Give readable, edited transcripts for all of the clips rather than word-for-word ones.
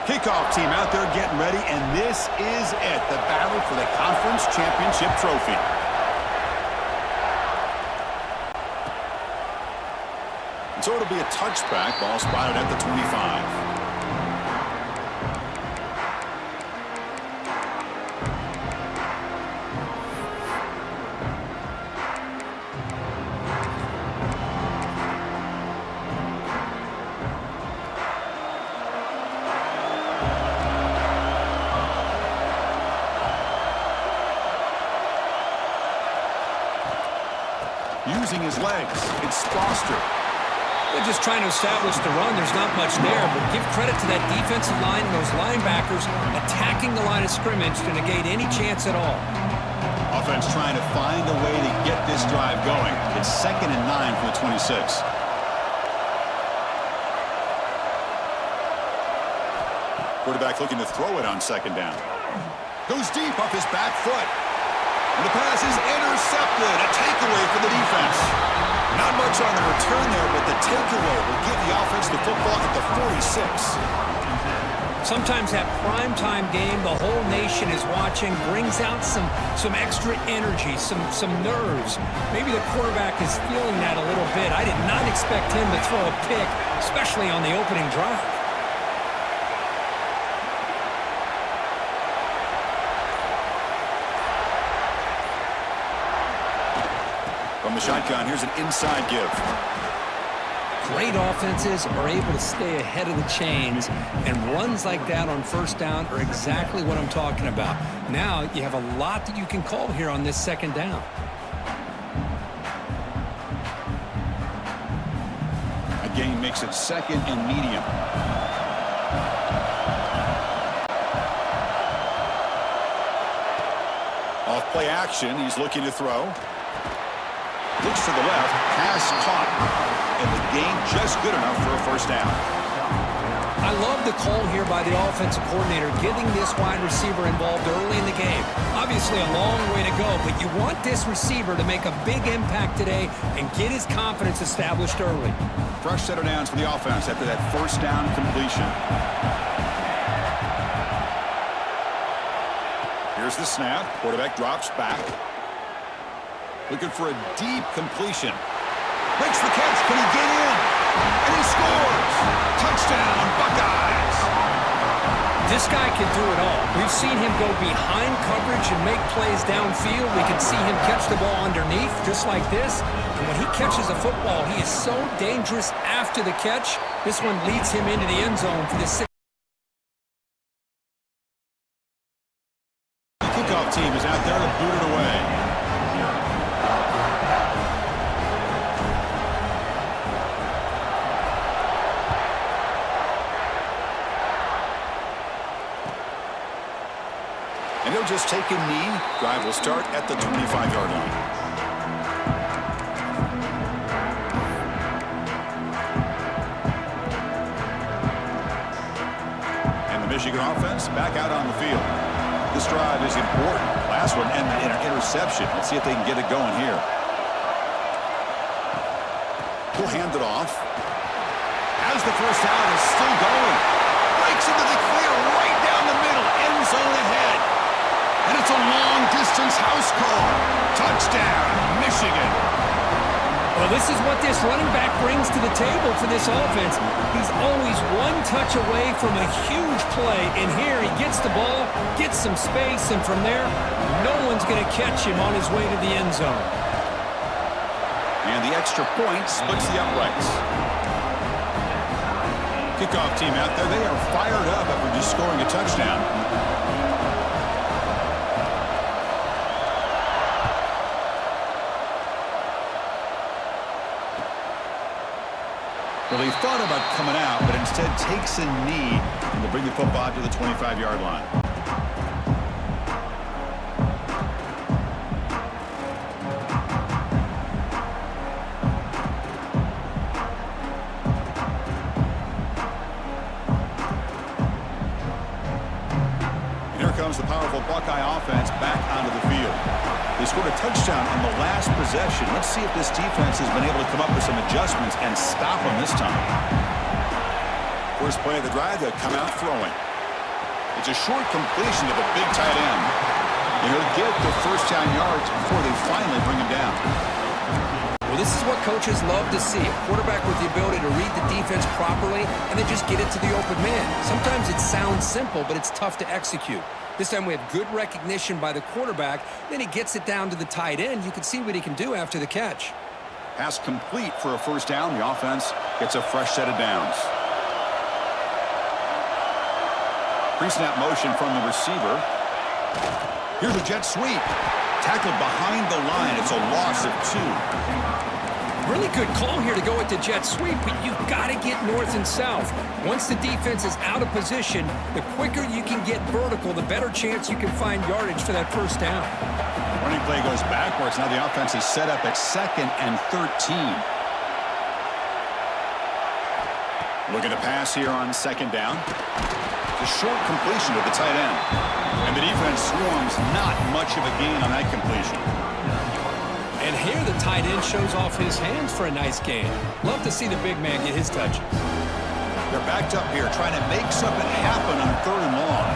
Kickoff team out there getting ready, and this is it, the battle for the conference championship trophy. So it'll be a touchback, ball spotted at the 25. Using his legs, it's Foster. They're just trying to establish the run. There's not much there, but give credit to that defensive line and those linebackers attacking the line of scrimmage to negate any chance at all. Offense trying to find a way to get this drive going. It's 2nd and 9 for the 26. Quarterback looking to throw it on 2nd down. Goes deep off his back foot. And the pass is intercepted. A takeaway for the defense. Not much on the return there, but the takeaway will give the offense the football at the 46. Sometimes that primetime game, the whole nation is watching, brings out some extra energy, some nerves. Maybe the quarterback is feeling that a little bit. I did not expect him to throw a pick, especially on the opening drive. From the shotgun, here's an inside give. Great offenses are able to stay ahead of the chains, and runs like that on 1st down are exactly what I'm talking about. Now you have a lot that you can call here on this 2nd down. A gain makes it 2nd and medium. Off play action, he's looking to throw. Looks to the left, pass caught, and the gain just good enough for a 1st down. I love the call here by the offensive coordinator, getting this wide receiver involved early in the game. Obviously a long way to go, but you want this receiver to make a big impact today and get his confidence established early. Fresh set of downs for the offense after that 1st down completion. Here's the snap. Quarterback drops back. Looking for a deep completion. Makes the catch. Can he get in? And he scores. Touchdown, Buckeyes. This guy can do it all. We've seen him go behind coverage and make plays downfield. We can see him catch the ball underneath, just like this. And when he catches a football, he is so dangerous after the catch. This one leads him into the end zone for the 6th. The kickoff team is out there to boot it away. And he'll just take a knee. Drive will start at the 25-yard line. And the Michigan offense back out on the field. This drive is important. Last one ended in an interception. Let's see if they can get it going here. We'll hand it off. As the 1st down is still going. Breaks into the clear right down the middle. End zone ahead. And it's a long-distance house call. Touchdown, Michigan. Well, this is what this running back brings to the table for this offense. He's always one touch away from a huge play. And here he gets the ball, gets some space, and from there, no one's going to catch him on his way to the end zone. And the extra point splits the uprights. Kickoff team out there, they are fired up after just scoring a touchdown. Well, they thought about coming out, but instead takes a knee and to bring the football to the 25-yard line. And here comes the powerful Buckeye offense back onto the field. They scored a touchdown on the last possession. Let's see if this defense has been able to come up with some adjustments and stop them this time. First play of the drive, they'll come out throwing. It's a short completion to the big tight end. And he'll get the first down yards before they finally bring him down. Well, this is what coaches love to see. A quarterback with the ability to read the defense properly and then just get it to the open man. Sometimes it sounds simple, but it's tough to execute. This time we have good recognition by the quarterback. Then he gets it down to the tight end. You can see what he can do after the catch. Pass complete for a first down. The offense gets a fresh set of downs. Pre-snap motion from the receiver. Here's a jet sweep. Tackled behind the line. It's a loss of 2. Really good call here to go with the jet sweep, but you've got to get north and south. Once the defense is out of position, the quicker you can get vertical, the better chance you can find yardage for that first down. Running play goes backwards. Now the offense is set up at 2nd and 13. Looking to pass here on 2nd down. A short completion to the tight end. And the defense swarms not much of a gain on that completion. And here the tight end shows off his hands for a nice gain. Love to see the big man get his touches. They're backed up here trying to make something happen on 3rd and long.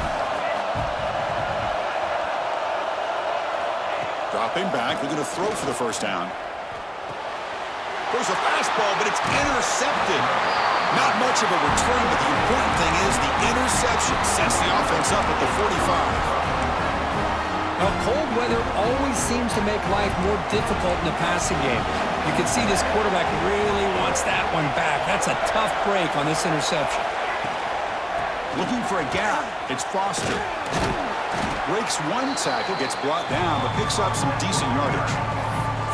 Dropping back, looking to throw for the first down. There's a fastball, but it's intercepted. Not much of a return, but the important thing is the interception sets the offense up at the 45. Now, cold weather always seems to make life more difficult in the passing game. You can see this quarterback really wants that one back. That's a tough break on this interception. Looking for a gap. It's Foster. Breaks one tackle, gets brought down, but picks up some decent yardage.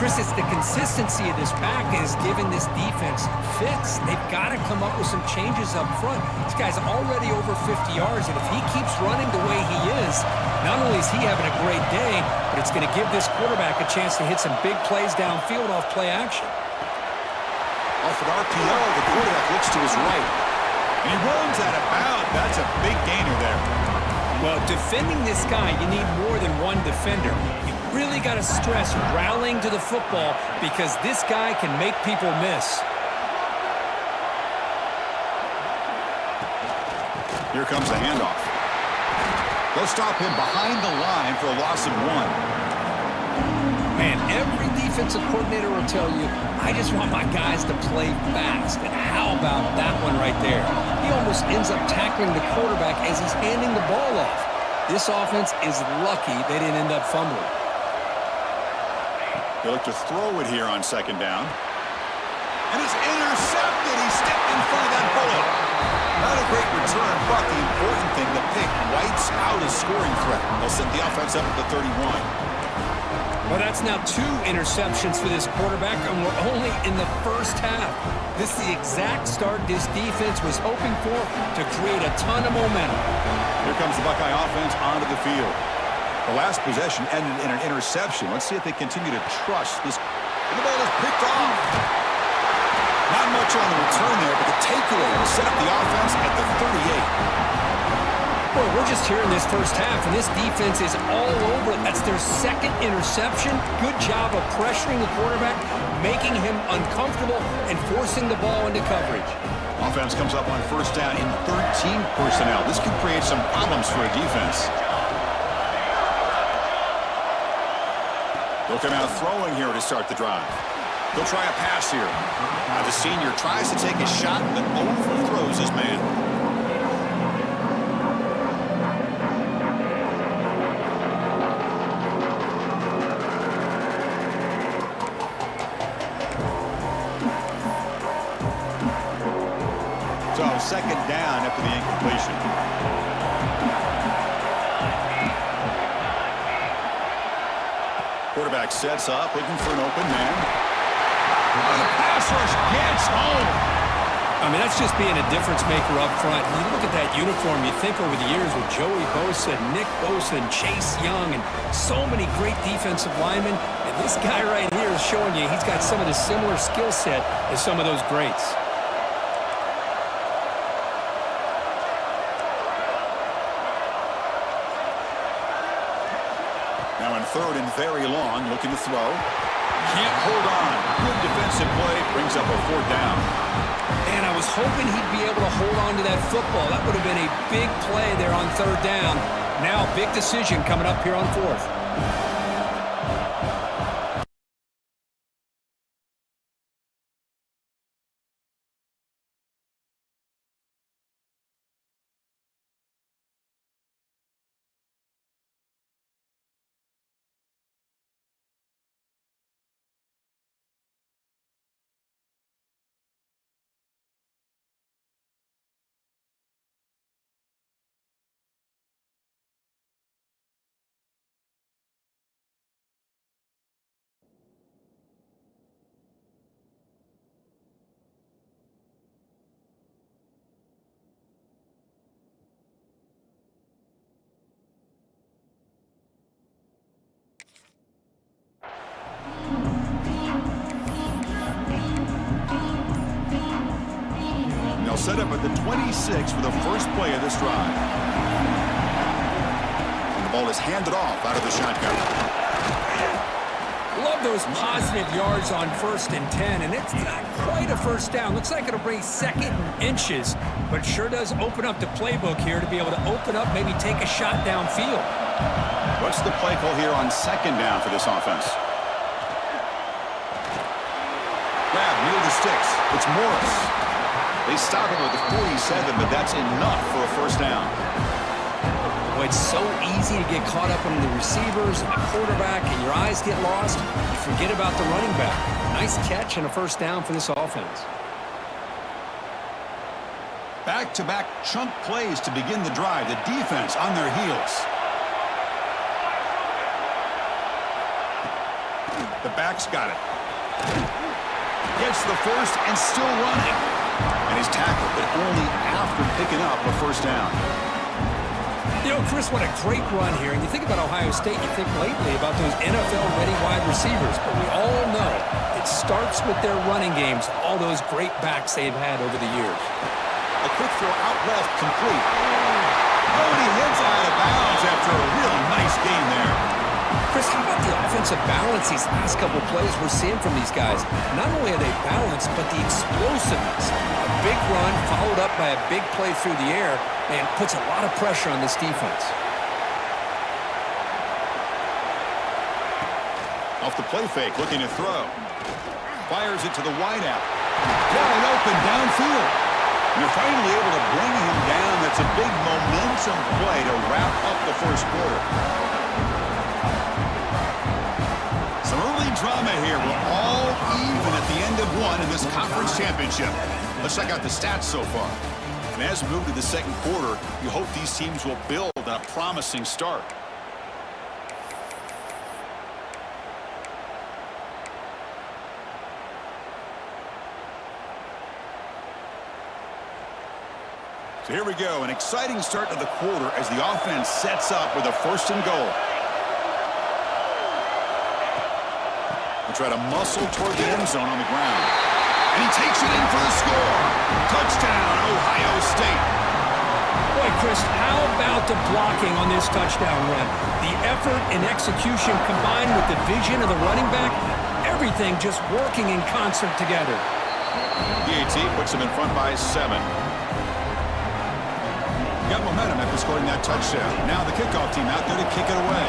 Chris, it's the consistency of this back that has given this defense fits. They've got to come up with some changes up front. This guy's already over 50 yards, and if he keeps running the way he is, not only is he having a great day, but it's going to give this quarterback a chance to hit some big plays downfield off play action. Off an RPO, the quarterback looks to his right. And he runs out of bounds. That's a big gainer there. Well, defending this guy, you need more than one defender. You really got to stress rallying to the football because this guy can make people miss. Here comes the handoff. They'll stop him behind the line for a loss of 1. Man, every defensive coordinator will tell you, I just want my guys to play fast. And how about that one right there? He almost ends up tackling the quarterback as he's handing the ball off. This offense is lucky they didn't end up fumbling. They look to throw it here on 2nd down. And it's intercepted. He stepped in front of that bullet. Not a great return, but the important thing, the pick wipes out a scoring threat. They'll set the offense up at the 31. Well, that's now 2 interceptions for this quarterback, and we're only in the first half. This is the exact start this defense was hoping for to create a ton of momentum. Here comes the Buckeye offense onto the field. The last possession ended in an interception. Let's see if they continue to trust this. And the ball is picked off. Not much on the return there, but the takeaway will set up the offense at the 38. Boy, we're just here in this first half, and this defense is all over it. That's their 2nd interception. Good job of pressuring the quarterback, making him uncomfortable, and forcing the ball into coverage. Offense comes up on first down in 13 personnel. This could create some problems for a defense. They'll come out throwing here to start the drive. They'll try a pass here. Now the senior tries to take a shot, but overthrows his man. So 2nd down after the incompletion. Quarterback sets up, looking for an open man. And the pass rush gets home. I mean, that's just being a difference maker up front. You look at that uniform, you think over the years with Joey Bosa, Nick Bosa, and Chase Young, and so many great defensive linemen. And this guy right here is showing you he's got some of the similar skill set as some of those greats. Now on 3rd and very long, looking to throw. Can't hold on. Good defensive play, brings up a 4th down. And I was hoping he'd be able to hold on to that football. That would have been a big play there on third down. Now, big decision coming up here on fourth. They'll set up at the 26 for the first play of this drive. And the ball is handed off out of the shotgun. Love those positive yards on 1st and 10, and it's not quite a first down. Looks like it'll bring second and inches, but sure does open up the playbook here to be able to open up, maybe take a shot downfield. What's the play call here on second down for this offense? Grab near the sticks. It's Morris. They stop him at the 47, but that's enough for a first down. Boy, it's so easy to get caught up in the receivers and the quarterback, and your eyes get lost. You forget about the running back. Nice catch and a first down for this offense. Back-to-back chunk plays to begin the drive. The defense on their heels. The back's got it. Gets the first and still running. And he's tackled, but only after picking up a first down. You know, Chris, what a great run here. And you think about Ohio State, you think lately about those NFL-ready wide receivers. But we all know it starts with their running games, all those great backs they've had over the years. A quick throw out left, complete. Oh, and he hits out of bounds after a real nice game there. Chris, how about the offensive balance these last couple plays we're seeing from these guys? Not only are they balanced, but the explosiveness. A big run followed up by a big play through the air, and puts a lot of pressure on this defense. Off the play fake, looking to throw. Fires it to the wideout. Wide open downfield. And they're finally able to bring him down. That's a big momentum play to wrap up the first quarter. Some early drama here. We're all even at the end of one in this conference championship. Let's check out the stats so far. And as we move to the second quarter, you hope these teams will build on a promising start. So here we go, an exciting start to the quarter as the offense sets up with a first and goal. They try to muscle toward the end zone on the ground. And he takes it in for the score. Touchdown, Ohio State. Boy, Chris, how about the blocking on this touchdown run? The effort and execution combined with the vision of the running back, everything just working in concert together. PAT puts him in front by 7. Got momentum after scoring that touchdown. Now the kickoff team out there to kick it away.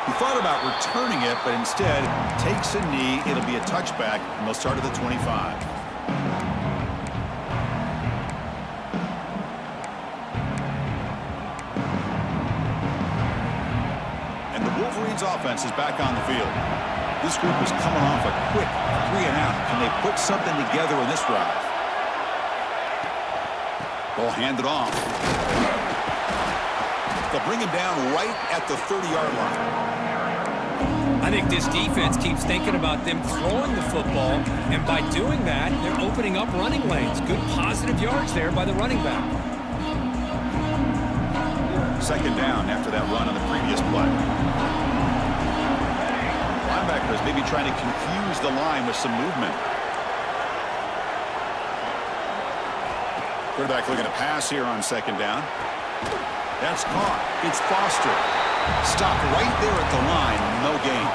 He thought about returning it, but instead takes a knee. It'll be a touchback, and they'll start at the 25. And the Wolverines' offense is back on the field. This group is coming off a quick 3-and-out. Can they put something together in this drive? Ball handed off. They'll bring him down right at the 30-yard line. I think this defense keeps thinking about them throwing the football, and by doing that, they're opening up running lanes. Good positive yards there by the running back. Second down after that run on the previous play. Linebackers maybe trying to confuse the line with some movement. Quarterback looking to pass here on second down. That's caught. It's Foster. Stopped right there at the line, no gain.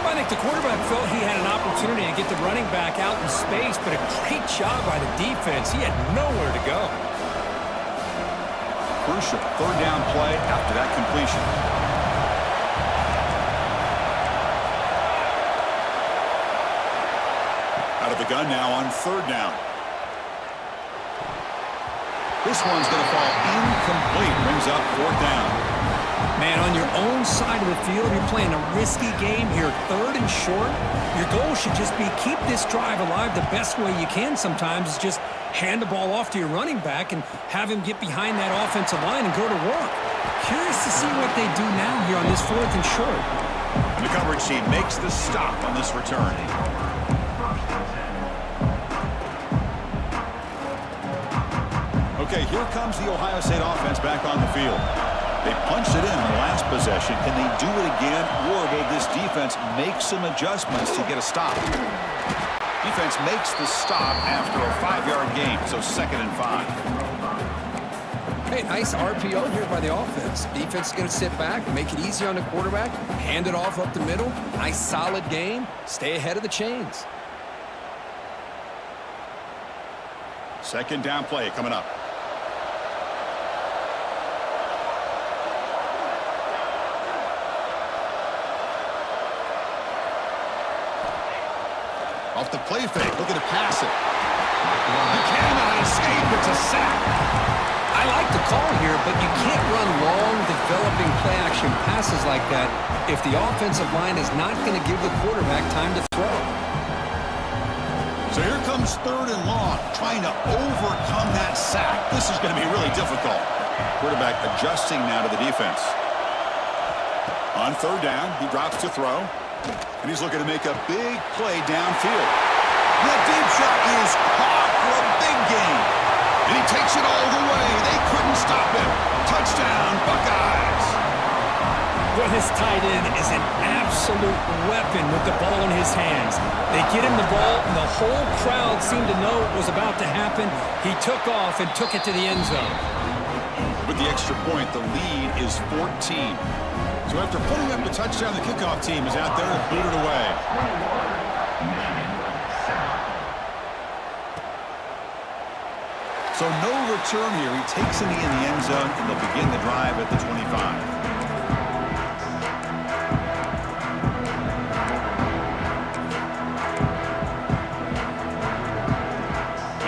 I think the quarterback felt he had an opportunity to get the running back out in space, but a great job by the defense. He had nowhere to go. Crucial third down play after that completion. Out of the gun now on third down. This one's going to fall incomplete. Brings up fourth down. Man, on your own side of the field, you're playing a risky game here, third and short. Your goal should just be keep this drive alive the best way you can sometimes is just hand the ball off to your running back and have him get behind that offensive line and go to work. Curious to see what they do now here on this fourth and short. The coverage team makes the stop on this return. Okay, here comes the Ohio State offense back on the field. They punched it in the last possession. Can they do it again, or will this defense make some adjustments to get a stop? Defense makes the stop after a 5-yard gain, so 2nd and 5. Hey, nice RPO here by the offense. Defense is going to sit back, make it easy on the quarterback, hand it off up the middle. Nice solid game. Stay ahead of the chains. Second down play coming up. Off the play fake, looking to pass it. He cannot escape, it's a sack. I like the call here, but you can't run long, developing play-action passes like that if the offensive line is not going to give the quarterback time to throw. So here comes third and long, trying to overcome that sack. This is going to be really difficult. Quarterback adjusting now to the defense. On third down, he drops to throw. And he's looking to make a big play downfield. The deep shot is caught for a big gain. And he takes it all the way. They couldn't stop him. Touchdown, Buckeyes. Well, this tight end is an absolute weapon with the ball in his hands. They get him the ball, and the whole crowd seemed to know what was about to happen. He took off and took it to the end zone. With the extra point, the lead is 14. So after putting up the touchdown, the kickoff team is out there to boot it away. So no return here. He takes it in the end zone, and they'll begin the drive at the 25.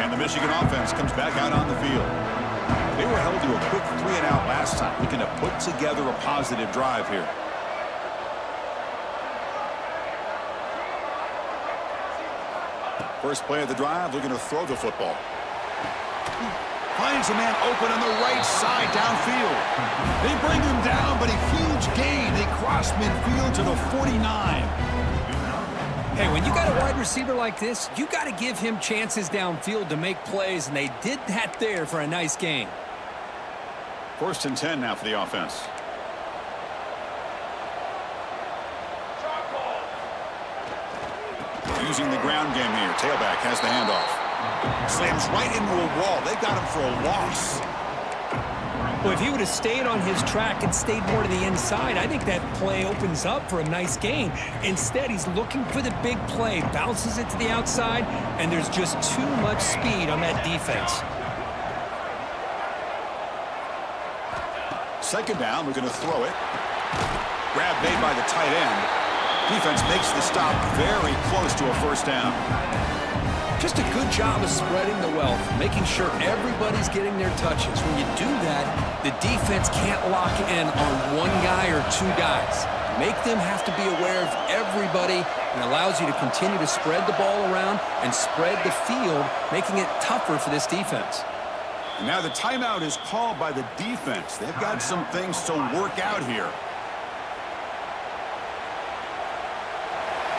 And the Michigan offense comes back out on the field. They were held to a quick 3-and-out last time, looking to put together a positive drive here. First play of the drive, looking to throw the football. Finds a man open on the right side downfield. They bring him down, but a huge gain. They cross midfield to the 49. Hey, when you got a wide receiver like this, you got to give him chances downfield to make plays, and they did that there for a nice gain. 1st and 10 now for the offense. Using the ground game here. Tailback has the handoff. Slams right into a wall. They got him for a loss. Well, if he would have stayed on his track and stayed more to the inside, I think that play opens up for a nice gain. Instead, he's looking for the big play, bounces it to the outside, and there's just too much speed on that defense. Second down, we're going to throw it. Grab made by the tight end. Defense makes the stop very close to a first down. Just a good job of spreading the wealth, making sure everybody's getting their touches. When you do that, the defense can't lock in on one guy or two guys. Make them have to be aware of everybody, and allows you to continue to spread the ball around and spread the field, making it tougher for this defense. And now the timeout is called by the defense. They've got some things to work out here.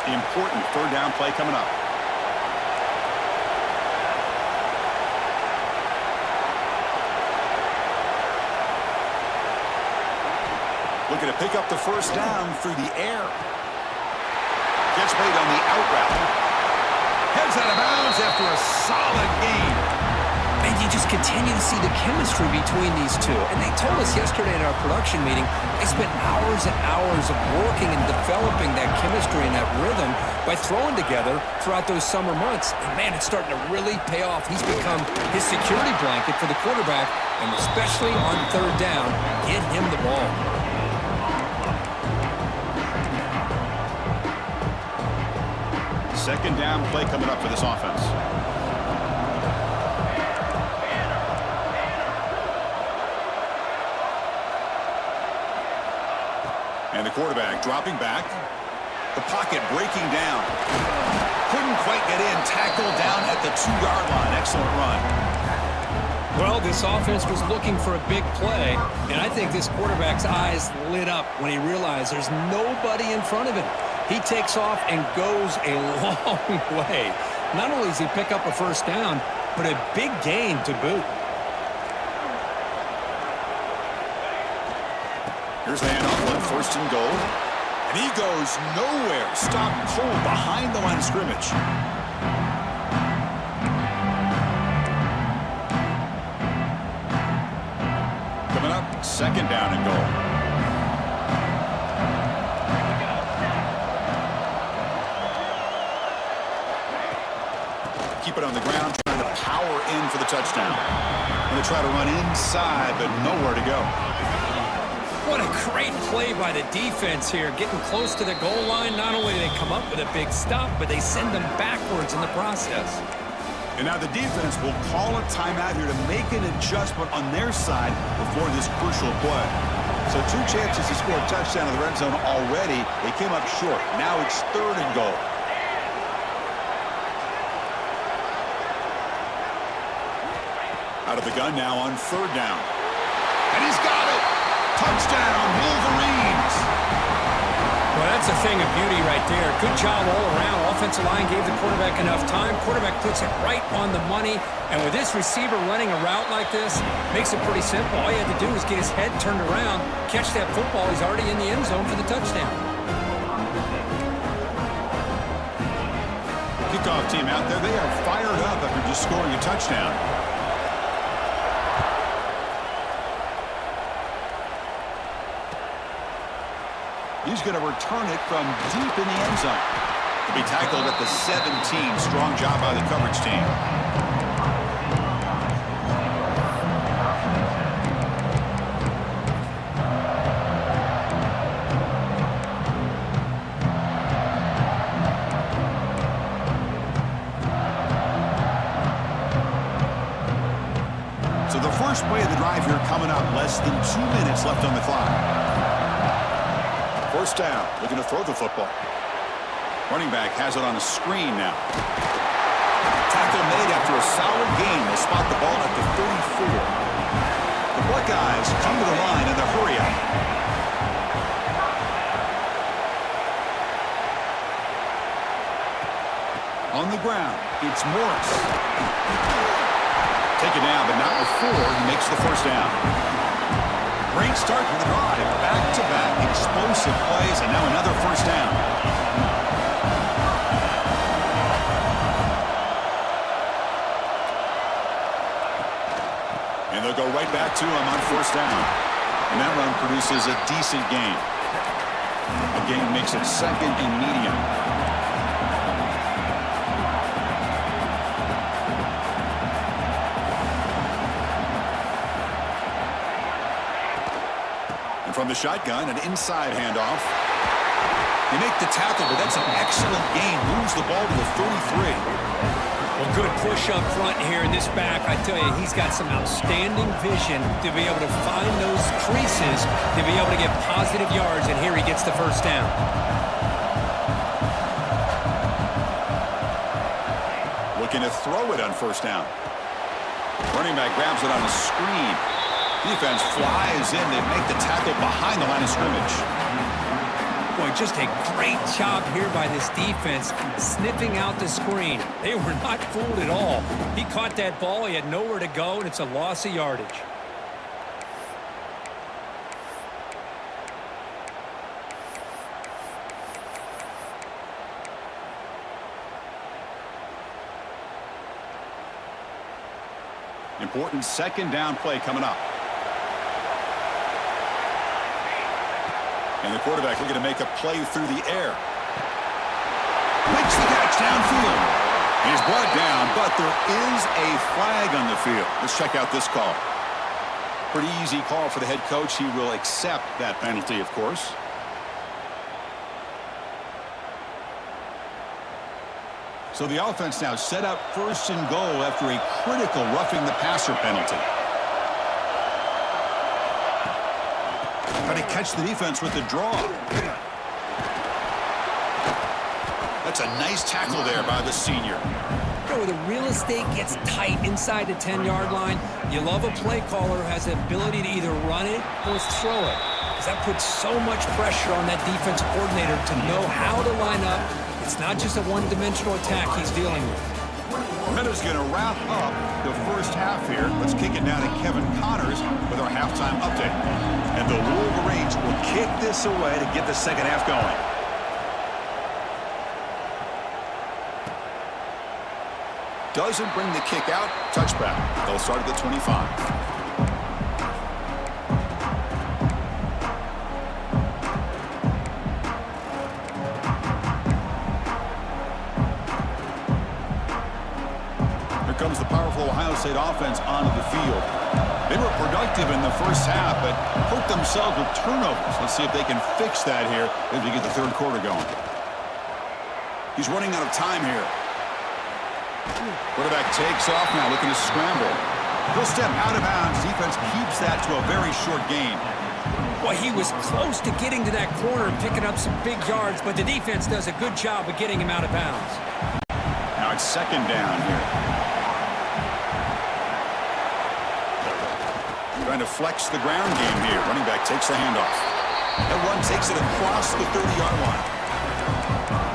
The important third down play coming up. Looking to pick up the first down through the air. Gets made on the out route. Heads out of bounds after a solid gain. And you just continue to see the chemistry between these two. And they told us yesterday at our production meeting, they spent hours and hours of working and developing that chemistry and that rhythm by throwing together throughout those summer months. And man, it's starting to really pay off. He's become his security blanket for the quarterback, and especially on third down, get him the ball. Second down play coming up for this offense. And the quarterback dropping back. The pocket breaking down. Couldn't quite get in. Tackle down at the 2-yard line. Excellent run. Well, this offense was looking for a big play, and I think this quarterback's eyes lit up when he realized there's nobody in front of him. He takes off and goes a long way. Not only does he pick up a first down, but a big gain to boot. Here's the handoff on first and goal. And he goes nowhere. Stopped cold behind the line of scrimmage. Coming up, second down and goal. Keep it on the ground, trying to power in for the touchdown. Going to try to run inside, but nowhere to go. What a great play by the defense here, getting close to the goal line. Not only do they come up with a big stop, but they send them backwards in the process. And now the defense will call a timeout here to make an adjustment on their side before this crucial play. So 2 chances to score a touchdown in the red zone already. They came up short. Now it's third and goal. Out of the gun now on third down. And he's got it! Touchdown, Wolverines! Well, that's a thing of beauty right there. Good job all around. Offensive line gave the quarterback enough time. Quarterback puts it right on the money. And with this receiver running a route like this, makes it pretty simple. All you had to do is get his head turned around, catch that football. He's already in the end zone for the touchdown. Kickoff team out there. They are fired up after just scoring a touchdown. He's going to return it from deep in the end zone. To be tackled at the 17. Strong job by the coverage team. So the first play of the drive here coming up. Less than 2 minutes left on the clock. First down, looking to throw the football. Running back has it on a screen now. Tackle made after a solid gain. They spot the ball at the 34. The Buckeyes come to the line in the hurry up. On the ground, it's Morris. Taken down, but not before he makes the first down. Great start for the drive. Back-to-back explosive plays, and now another first down. And they'll go right back to him on first down. And that run produces a decent gain. The gain makes it second and medium. From the shotgun, an inside handoff. They make the tackle, but that's an excellent gain. Moves the ball to the 33. Well, good push up front here in this back. I tell you, he's got some outstanding vision to be able to find those creases, to be able to get positive yards, and here he gets the first down. Looking to throw it on first down. Running back grabs it on a screen. Defense flies in to make the tackle behind the line of scrimmage. Boy, just a great job here by this defense, sniffing out the screen. They were not fooled at all. He caught that ball, he had nowhere to go, and it's a loss of yardage. Important second down play coming up. And the quarterback looking to make a play through the air. Makes the catch downfield. He's brought down, but there is a flag on the field. Let's check out this call. Pretty easy call for the head coach. He will accept that penalty, of course. So the offense now set up first and goal after a critical roughing the passer penalty. Trying to catch the defense with the draw. That's a nice tackle there by the senior. Where the real estate gets tight inside the 10-yard line, you love a play caller who has the ability to either run it or throw it. Because that puts so much pressure on that defensive coordinator to know how to line up. It's not just a one-dimensional attack he's dealing with. Minnesot's going to wrap up the first half here. Let's kick it down to Kevin Connors with our halftime update. And the Wolverines will kick this away to get the second half going. Doesn't bring the kick out. Touchback. They'll start at the 25. Comes the powerful Ohio State offense onto the field. They were productive in the first half, but hurt themselves with turnovers. Let's see if they can fix that here as we get the third quarter going. He's running out of time here. Quarterback takes off now, looking to scramble. He'll step out of bounds. Defense keeps that to a very short gain. Well, he was close to getting to that corner and picking up some big yards, but the defense does a good job of getting him out of bounds. Now it's second down here. Trying to flex the ground game here. Running back takes the handoff. That run takes it across the 30-yard line.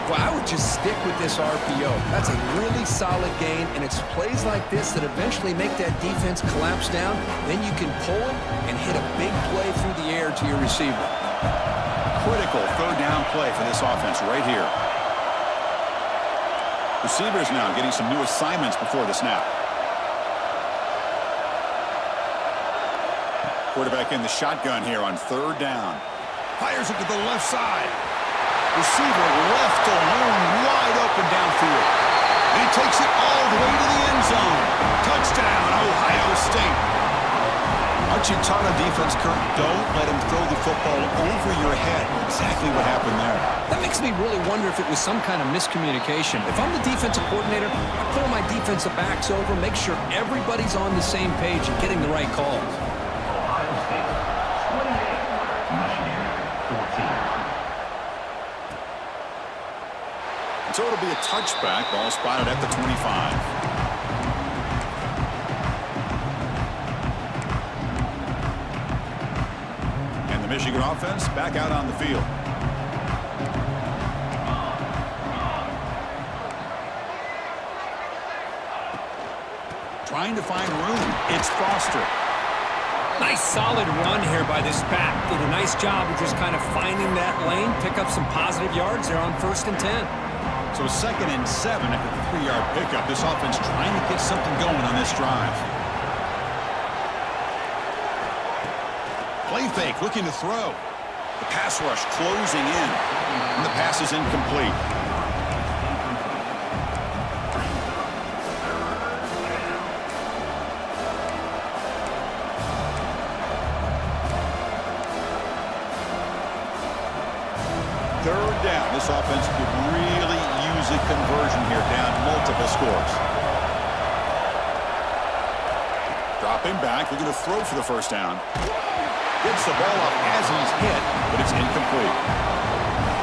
Well, I would just stick with this RPO. That's a really solid gain, and it's plays like this that eventually make that defense collapse down. Then you can pull it and hit a big play through the air to your receiver. Critical third down play for this offense right here. Receivers now getting some new assignments before the snap. Quarterback in the shotgun here on third down. Fires it to the left side. Receiver left alone, wide open downfield. And he takes it all the way to the end zone. Touchdown, Ohio State. Aren't you taught on defense, Kurt? Don't let him throw the football over your head. Exactly what happened there. That makes me really wonder if it was some kind of miscommunication. If I'm the defensive coordinator, I pull my defensive backs over, make sure everybody's on the same page and getting the right calls. So it'll be a touchback. Ball spotted at the 25. And the Michigan offense back out on the field. Trying to find room. It's Foster. Nice solid run here by this back. Did a nice job of just kind of finding that lane, pick up some positive yards there on 1st and 10. So 2nd and 7 after the 3-yard pickup. This offense trying to get something going on this drive. Play fake, looking to throw. The pass rush closing in. And the pass is incomplete. Third down. This offense could really use a conversion here, down multiple scores. Dropping back, looking to throw for the first down. Gets the ball up as he's hit, but it's incomplete.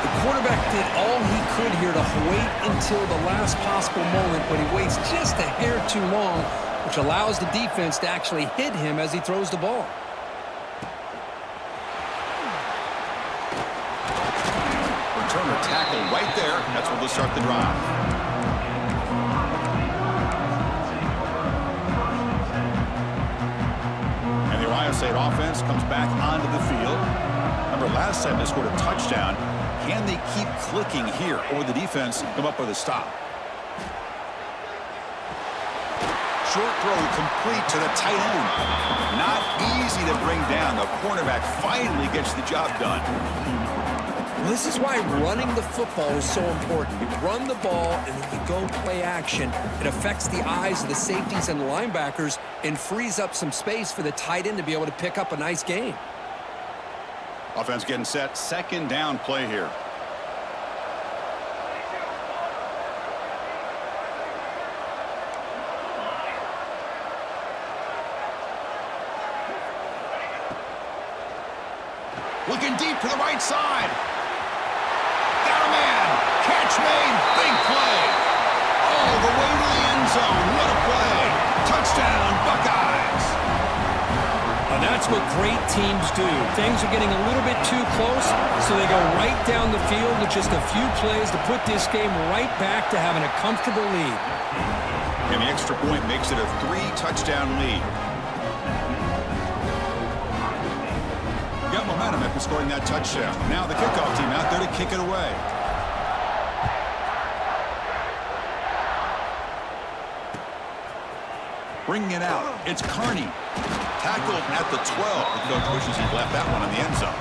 The quarterback did all he could here to wait until the last possible moment, but he waits just a hair too long, which allows the defense to actually hit him as he throws the ball. Returner tackle right there. That's what will start the drive. And the Ohio State offense comes back onto the field. Remember, last time they scored a touchdown. Can they keep clicking here, or the defense come up with a stop? Short throw complete to the tight end. Not easy to bring down. The cornerback finally gets the job done. Well, this is why running the football is so important. You run the ball, and then you go play action. It affects the eyes of the safeties and the linebackers and frees up some space for the tight end to be able to pick up a nice gain. Offense getting set. Second down play here. Looking deep to the right side. Got a man. Catch made. Big play. All the way to the end zone. What a play. Touchdown, Buckeyes. And that's what great teams do. Things are getting a little bit too close, so they go right down the field with just a few plays to put this game right back to having a comfortable lead. And the extra point makes it a 3-touchdown lead. Got momentum after scoring that touchdown. Now the kickoff team out there to kick it away. Bringing it out. It's Carney. Tackled at the 12. The coach wishes he left that one in the end zone.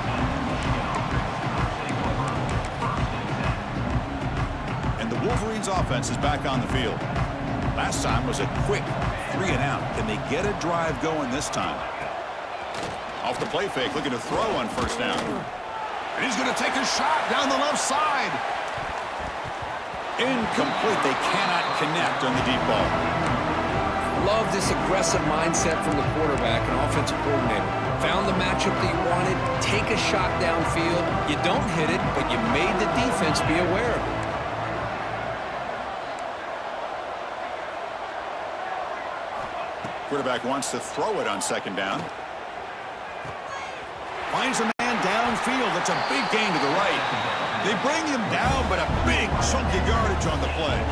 And the Wolverines offense is back on the field. Last time was a quick 3-and-out. Can they get a drive going this time? Off the play fake, looking to throw on first down. And he's going to take a shot down the left side. Incomplete. They cannot connect on the deep ball. Love this aggressive mindset from the quarterback and offensive coordinator. Found the matchup that you wanted, take a shot downfield. You don't hit it, but you made the defense be aware of it. Quarterback wants to throw it on second down. Finds a man downfield. That's a big gain to the right. They bring him down, but a big chunky yardage on the play.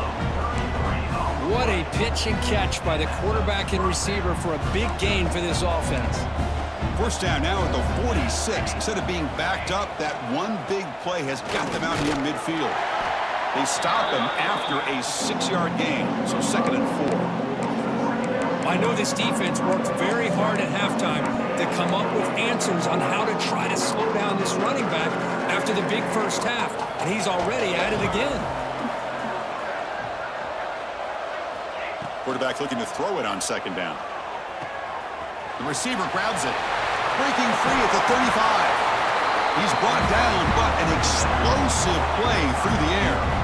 What a pitch and catch by the quarterback and receiver for a big gain for this offense. First down now at the 46. Instead of being backed up, that one big play has got them out here midfield. They stop him after a 6-yard gain, so 2nd and 4. I know this defense worked very hard at halftime to come up with answers on how to try to slow down this running back after the big first half, and he's already at it again. Quarterback looking to throw it on second down. The receiver grabs it. Breaking free at the 35. He's brought down, but an explosive play through the air.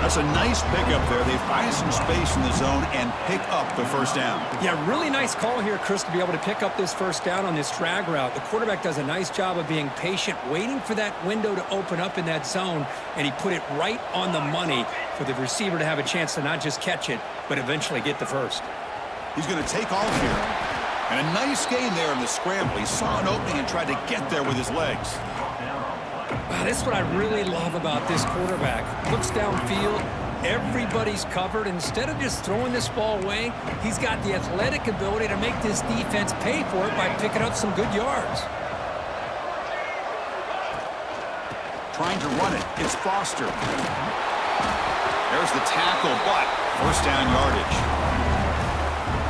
That's a nice pickup there. They find some space in the zone and pick up the first down. Yeah, really nice call here, Chris, to be able to pick up this first down on this drag route. The quarterback does a nice job of being patient, waiting for that window to open up in that zone, and he put it right on the money for the receiver to have a chance to not just catch it, but eventually get the first. He's going to take off here. And a nice gain there in the scramble. He saw an opening and tried to get there with his legs. Wow, that's what I really love about this quarterback. Looks downfield, everybody's covered. Instead of just throwing this ball away, he's got the athletic ability to make this defense pay for it by picking up some good yards. Trying to run it. It's Foster. There's the tackle, but first down yardage.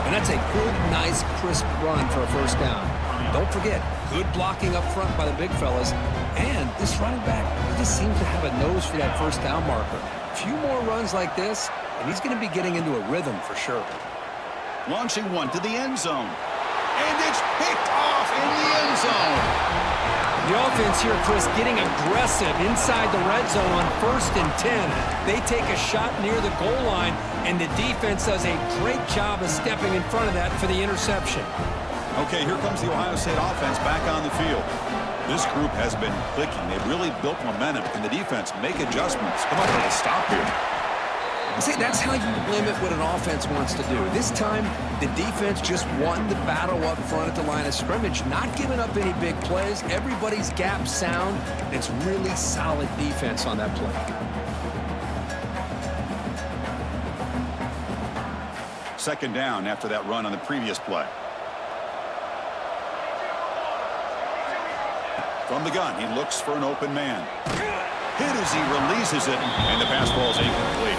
And that's a good, nice, crisp run for a first down. Don't forget, good blocking up front by the big fellas. And this running back, he just seems to have a nose for that first down marker. A few more runs like this, and he's going to be getting into a rhythm for sure. Launching one to the end zone. And it's picked off in the end zone. The offense here, Chris, getting aggressive inside the red zone on 1st and 10. They take a shot near the goal line, and the defense does a great job of stepping in front of that for the interception. Okay, here comes the Ohio State offense back on the field. This group has been clicking. They've really built momentum. Can the defense make adjustments? Come up with a stop here. See, that's how you limit what an offense wants to do. This time, the defense just won the battle up front at the line of scrimmage, not giving up any big plays. Everybody's gap sound. It's really solid defense on that play. Second down after that run on the previous play. From the gun, he looks for an open man. Hit as he releases it, and the pass ball is incomplete.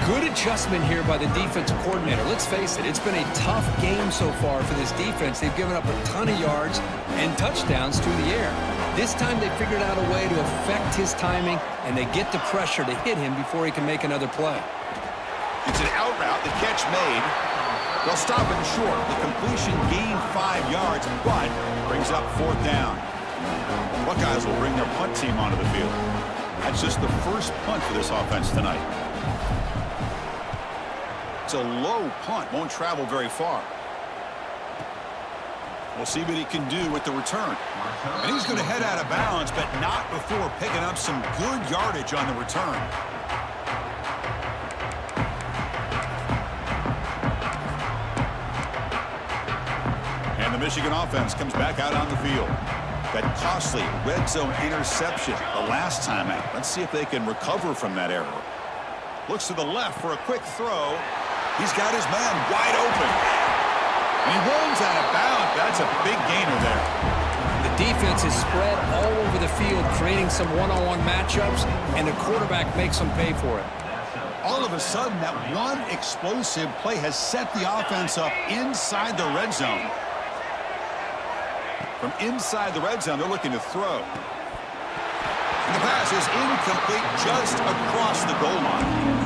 Good adjustment here by the defensive coordinator. Let's face it, it's been a tough game so far for this defense. They've given up a ton of yards and touchdowns through the air. This time they figured out a way to affect his timing, and they get the pressure to hit him before he can make another play. It's an out route, the catch made. They'll stop him short. The completion gained 5 yards, but brings up 4th down. Buckeyes will bring their punt team onto the field. That's just the first punt for this offense tonight. It's a low punt, won't travel very far. We'll see what he can do with the return. And he's going to head out of bounds, but not before picking up some good yardage on the return. And the Michigan offense comes back out on the field. That costly red zone interception the last time out. Let's see if they can recover from that error. Looks to the left for a quick throw. He's got his man wide open. And he runs out of bounds. That's a big gainer there. The defense is spread all over the field, creating some one-on-one matchups, and the quarterback makes them pay for it. All of a sudden, that one explosive play has set the offense up inside the red zone. From inside the red zone, they're looking to throw. And the pass is incomplete just across the goal line.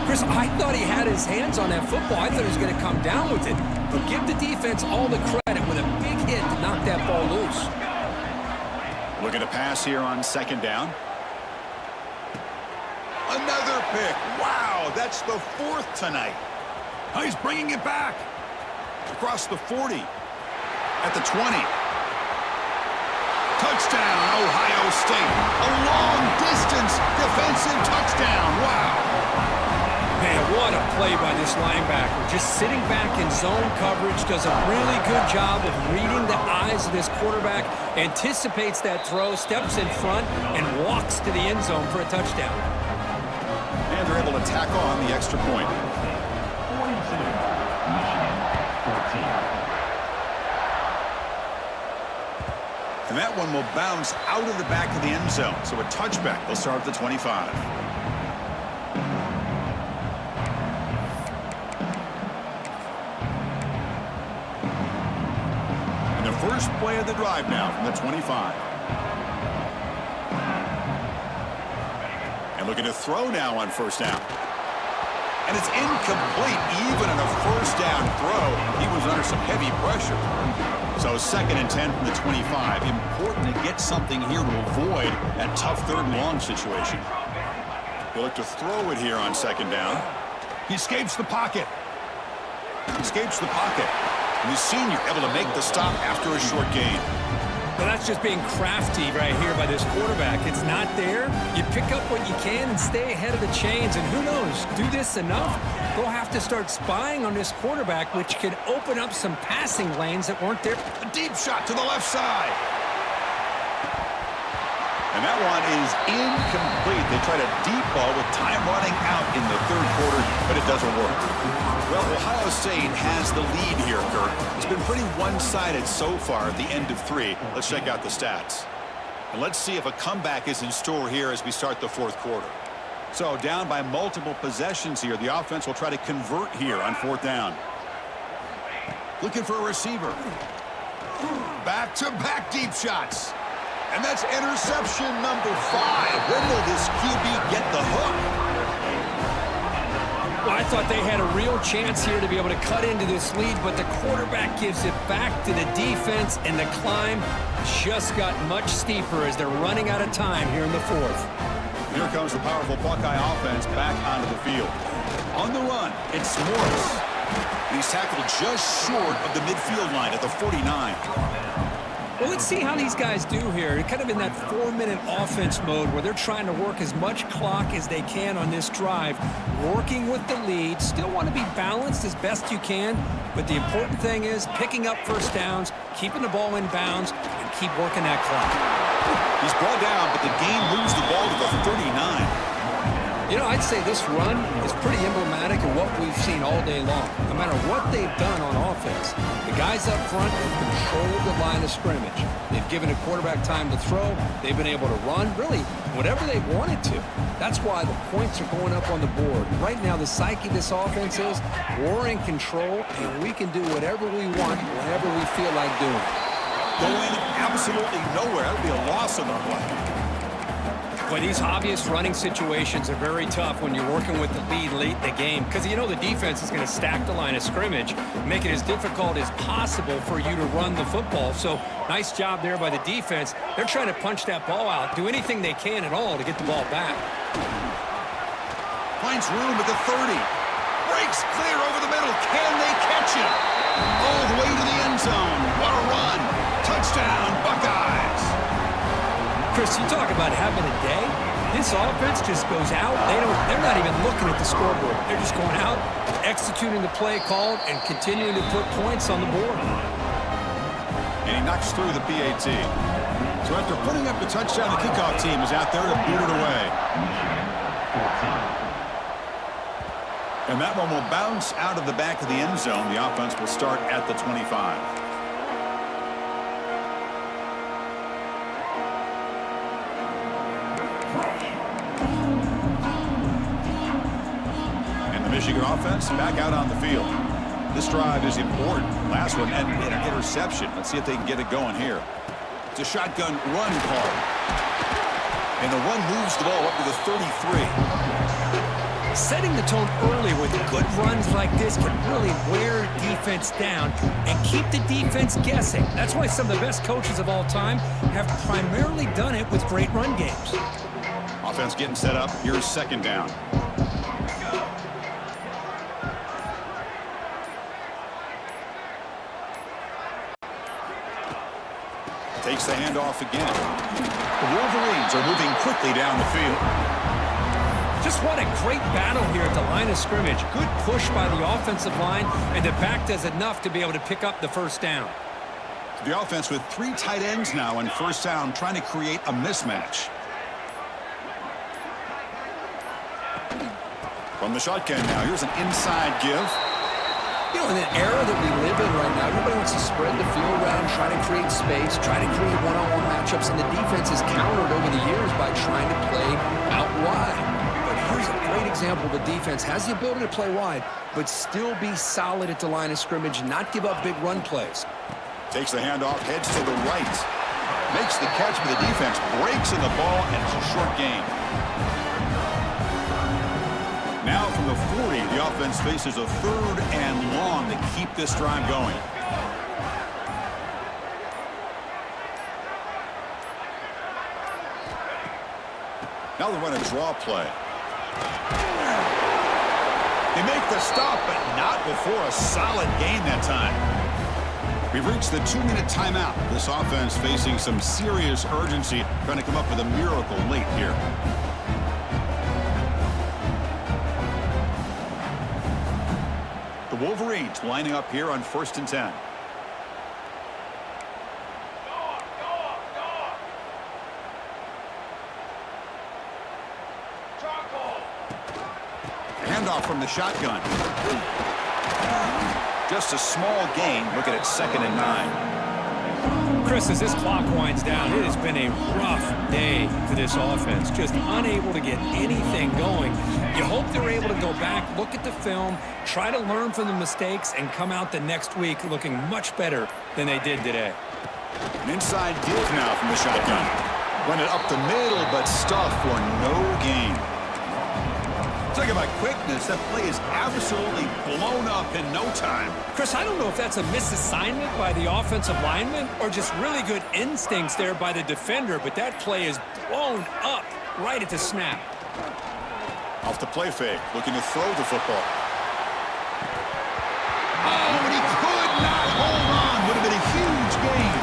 Chris, I thought he had his hands on that football. I thought he was going to come down with it. But give the defense all the credit with a big hit to knock that ball loose. Looking to pass here on 2nd down. Another pick. Wow, that's the 4th tonight. Oh, he's bringing it back. Across the 40. At the 20. Touchdown, Ohio State. A long-distance defensive touchdown. Wow. Man, what a play by this linebacker. Just sitting back in zone coverage, does a really good job of reading the eyes of this quarterback, anticipates that throw, steps in front, and walks to the end zone for a touchdown. And they're able to tack on the extra point. And that one will bounce out of the back of the end zone. So a touchback. They'll start at the 25. And the first play of the drive now from the 25. And looking to throw now on 1st down. And it's incomplete. Even on a 1st down throw, he was under some heavy pressure. So 2nd and 10 from the 25. Important to get something here to avoid that tough 3rd and long situation. They look to throw it here on 2nd down. He escapes the pocket. Escapes the pocket. And the senior able to make the stop after a short gain. Well, that's just being crafty right here by this quarterback. It's not there. You pick up what you can and stay ahead of the chains. And who knows, do this enough, they'll have to start spying on this quarterback, which could open up some passing lanes that weren't there. A deep shot to the left side. And that one is incomplete. They tried a deep ball with time running out in the 3rd quarter, but it doesn't work. Well, Ohio State has the lead here, Kirk. It's been pretty one-sided so far at the end of 3. Let's check out the stats. And let's see if a comeback is in store here as we start the 4th quarter. So down by multiple possessions here. The offense will try to convert here on 4th down. Looking for a receiver. Back-to-back deep shots. And that's interception number 5. When will this QB get the hook? Well, I thought they had a real chance here to be able to cut into this lead, but the quarterback gives it back to the defense, and the climb just got much steeper as they're running out of time here in the 4th. Here comes the powerful Buckeye offense back onto the field. On the run, it's Morris. He's tackled just short of the midfield line at the 49. Well, let's see how these guys do here. They're kind of in that 4-minute offense mode where they're trying to work as much clock as they can on this drive, working with the lead. Still want to be balanced as best you can, but the important thing is picking up 1st downs, keeping the ball in bounds, and keep working that clock. He's brought down, but the game moves the ball to the 39. You know, I'd say this run is pretty emblematic of what what we've seen all day long. No matter what they've done on offense, the guys up front have controlled the line of scrimmage. They've given a quarterback time to throw. They've been able to run, really, whatever they wanted to. That's why the points are going up on the board. Right now, the psyche of this offense is we're in control, and we can do whatever we want, whenever we feel like doing it. Going absolutely nowhere. That would be a loss on the play. Well, these obvious running situations are very tough when you're working with the lead late in the game because you know the defense is going to stack the line of scrimmage, make it as difficult as possible for you to run the football. So nice job there by the defense. They're trying to punch that ball out, do anything they can at all to get the ball back. Finds room at the 30. Breaks clear over the middle. Can they catch him? All the way to the end zone. What a run. Touchdown, Buckeyes. Chris, you talk about having a day. This offense just goes out. They're not even looking at the scoreboard. They're just going out, executing the play called, and continuing to put points on the board. And he knocks through the PAT. So after putting up the touchdown, the kickoff team is out there to boot it away. And that one will bounce out of the back of the end zone. The offense will start at the 25. Michigan offense back out on the field. This drive is important. Last one ended in an interception. Let's see if they can get it going here. It's a shotgun run call. And the run moves the ball up to the 33. Setting the tone early with good runs like this can really wear defense down and keep the defense guessing. That's why some of the best coaches of all time have primarily done it with great run games. Offense getting set up. Here's second down. Takes the handoff again. The Wolverines are moving quickly down the field. Just what a great battle here at the line of scrimmage. Good push by the offensive line, and the back does enough to be able to pick up the first down. The offense with 3 tight ends now on first down, trying to create a mismatch. From the shotgun now, here's an inside give. You know, in the era that we live in right now, everybody wants to spread the field around, try to create space, try to create one-on-one matchups, and the defense has countered over the years by trying to play out wide. But here's a great example. The defense has the ability to play wide, but still be solid at the line of scrimmage, not give up big run plays. Takes the handoff, heads to the right. Makes the catch for the defense, breaks in the ball, and it's a short gain. Now from the 40, the offense faces a 3rd and long to keep this drive going. Now they run a draw play. They make the stop, but not before a solid gain that time. We've reached the 2-minute timeout. This offense facing some serious urgency, trying to come up with a miracle late here. The Wolverines lining up here on 1st and 10. Handoff from the shotgun. Just a small gain. Look at it, 2nd and 9. Chris, as this clock winds down, it has been a rough day for this offense. Just unable to get anything going. You hope they're able to go back, look at the film, try to learn from the mistakes, and come out the next week looking much better than they did today. An inside give now from the shotgun. Run it up the middle, but stuffed for no gain. Talk about quickness. That play is absolutely blown up in no time. Chris, I don't know if that's a misassignment by the offensive lineman or just really good instincts there by the defender, but that play is blown up right at the snap. Off the play fake, looking to throw the football. Oh, but he could not hold on. Would have been a huge gain.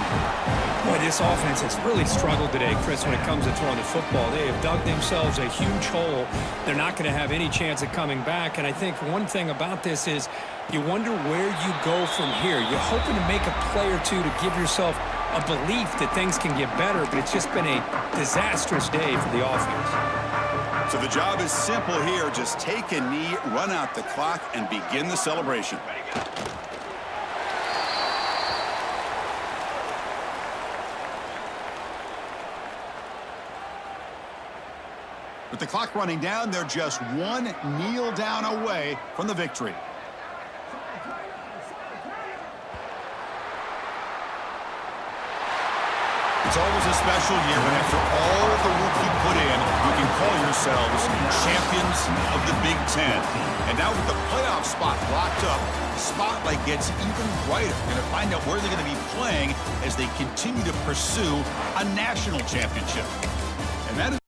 Boy, this offense has really struggled today, Chris, when it comes to throwing the football. They have dug themselves a huge hole. They're not going to have any chance of coming back. And I think one thing about this is you wonder where you go from here. You're hoping to make a play or two to give yourself a belief that things can get better, but it's just been a disastrous day for the offense. So the job is simple here. Just take a knee, run out the clock, and begin the celebration. With the clock running down, they're just one kneel down away from the victory. It's always a special year when after all the work you put in, you can call yourselves champions of the Big Ten. And now with the playoff spot locked up, the spotlight gets even brighter. We're going to find out where they're going to be playing as they continue to pursue a national championship. And that is